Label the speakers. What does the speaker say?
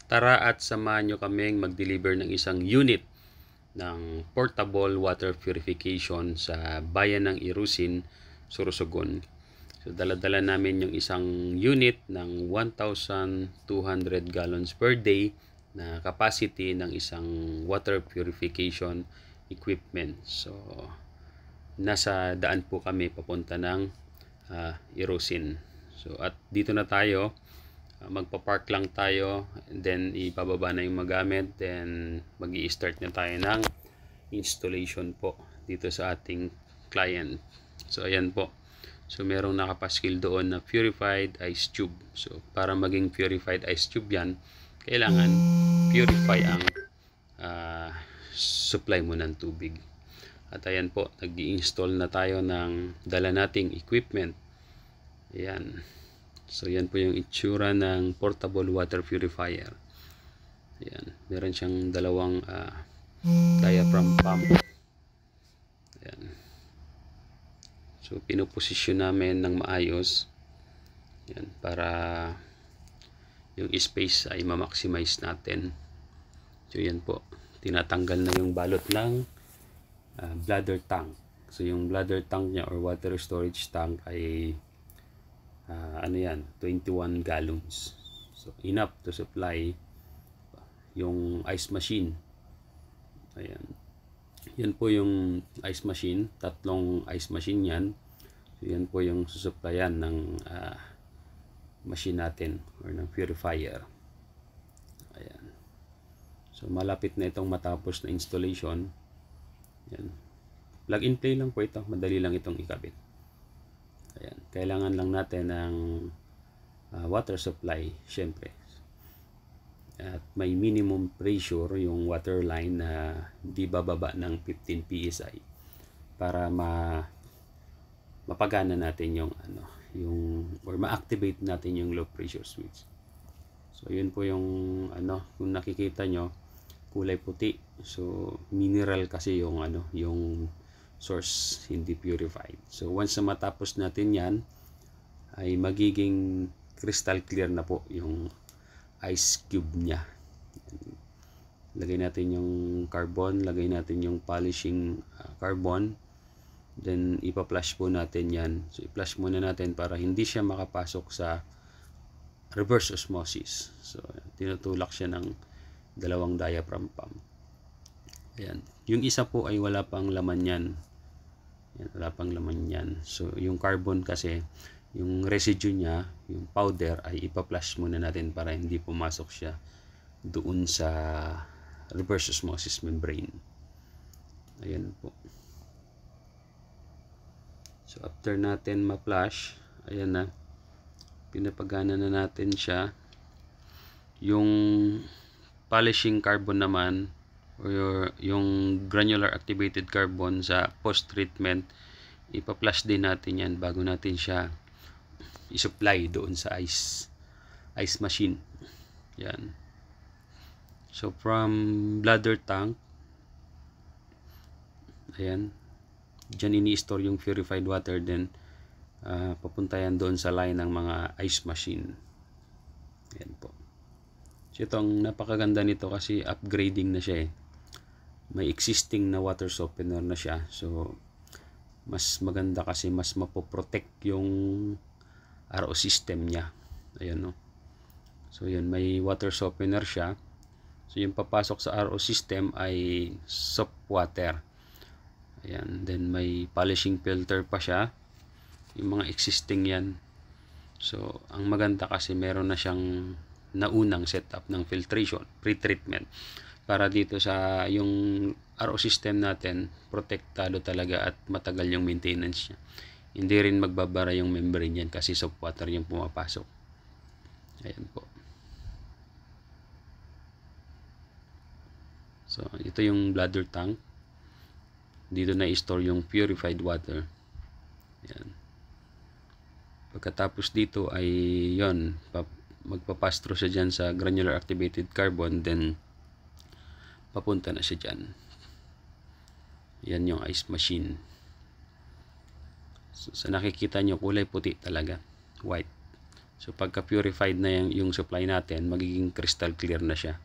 Speaker 1: Tara at samahan nyo kaming mag-deliver ng isang unit ng portable water purification sa bayan ng Irusin, Sorsogon. So dala-dala namin yung isang unit ng 1,200 gallons per day na capacity ng isang water purification equipment. So nasa daan po kami papunta ng Irusin. So at dito na tayo. Magpa-park lang tayo, and then ibababa na yung magamit, then mag-i-start na tayo ng installation po dito sa ating client. So ayan po. So merong nakapaskil doon na purified ice tube. So para maging purified ice tube yan, kailangan purify ang supply mo ng tubig. At ayan po, nag-i-install na tayo ng dala nating equipment. Ayan. So yan po yung itsura ng portable water purifier. Ayan, meron siyang dalawang diaphragm pump. Ayan. So pinoposisyon namin ng maayos. Ayan, para yung space ay ma-maximize natin. So yan po, tinatanggal na yung balot ng bladder tank. So yung bladder tank niya or water storage tank ay 21 gallons. So enough to supply yung ice machine. Ayan. Yan po yung ice machine, tatlong ice machine yan. So yan po yung susupplyan ng machine natin or ng purifier. Ayan. So malapit na itong matapos na installation. Yan. Plug and play lang po ito, madali lang itong ikabit. Ayan. Kailangan lang natin ng water supply, syempre. At may minimum pressure yung water line na di bababa ng 15 PSI para mapagana natin yung or ma-activate natin yung low pressure switch. So yun po yung kung nakikita nyo, kulay puti. So mineral kasi yung yung source, hindi purified. So once na matapos natin yan, ay magiging crystal clear na po yung ice cube nya. Lagay natin yung carbon, lagay natin yung polishing carbon, then ipa-flush po natin yan. So i-flush muna natin para hindi siya makapasok sa reverse osmosis. So tinutulak siya ng dalawang diaphragm pump. Ayan. Yung isa po ay wala pang laman yan. Yan, wala pang laman yan. So yung carbon kasi, yung residue niya, yung powder, ay ipa-flush muna natin para hindi pumasok siya doon sa reverse osmosis membrane. Ayan po. So after natin ma-flush, ayan na, pinapagana na natin siya. Yung polishing carbon naman, or yung granular activated carbon sa post-treatment, ipa-flush din natin yan bago natin siya i-supply doon sa ice machine. Yan. So from bladder tank, ayan, dyan ini-store yung purified water, then papunta yan doon sa line ng mga ice machine. Ayan po. So itong napakaganda nito kasi upgrading na siya eh. May existing na water softener na siya. So mas maganda kasi mas mapoprotect yung RO system niya. Ayan, no? So yun, may water softener siya. So yung papasok sa RO system ay soft water. Ayan. Then may polishing filter pa siya. Yung mga existing yan. So ang maganda kasi meron na siyang naunang setup ng filtration, pre-treatment. Para dito sa yung RO system natin, protektado talaga at matagal yung maintenance niya. Hindi rin magbabara yung membrane yan kasi soft water yung pumapasok. Ayan po. So ito yung bladder tank. Dito na i-store yung purified water. Ayan. Pagkatapos dito ay yon, magpapass through siya dyan sa granular activated carbon, then papunta na siya dyan. Yan yung ice machine. So, sa nakikita nyo, kulay puti talaga, white. So pagka purified na yung supply natin, magiging crystal clear na siya.